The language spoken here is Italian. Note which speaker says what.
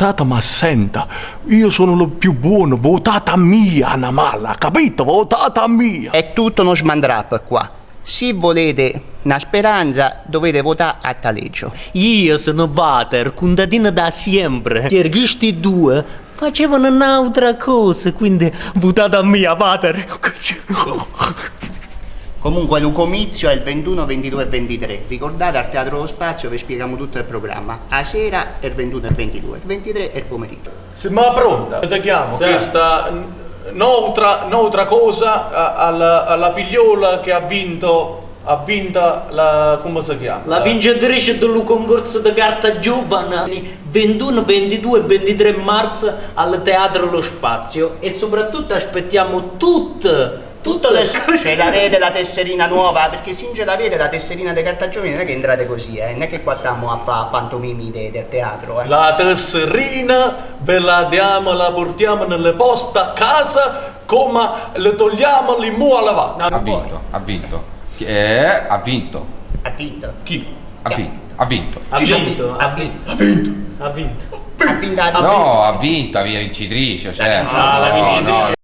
Speaker 1: votata ma assenta. Io sono lo più buono, votata mia, Anamala, capito? Votata mia.
Speaker 2: È tutto uno smandrap qua. Se volete una speranza, dovete votare a taleggio.
Speaker 3: Io sono Vater, contadino da sempre. Perché questi due facevano un'altra cosa, quindi votate a me, Vater.
Speaker 2: Comunque il comizio è il 21, 22 e 23. Ricordate, al Teatro Lo Spazio vi spieghiamo tutto il programma. A sera è il 21 e il 22, il 23 è il pomeriggio.
Speaker 1: Ma pronta? Ti chiamo questa un'altra cosa alla figliola che ha vinto la, come si chiama?
Speaker 3: La vincitrice del concorso di carta giovane 21, 22 e 23 marzo al Teatro Lo Spazio, e soprattutto aspettiamo tutto
Speaker 2: Ce l'avete la tesserina nuova? Perché se non ce l'avete la tesserina di carta giovane non è che entrate così, non è che qua stiamo a fare pantomimi del teatro,
Speaker 1: La tesserina ve la diamo, la portiamo nelle poste a casa, come le togliamo lì mu alla vacca.
Speaker 4: Ha vinto. Ha vinto.
Speaker 2: Ha vinto.
Speaker 1: Chi?
Speaker 4: Ha vinto.
Speaker 3: Ha vinto.
Speaker 2: Ha vinto la
Speaker 4: No, ha vinto, la vincitrice, certo.
Speaker 3: la vincitrice.
Speaker 4: No,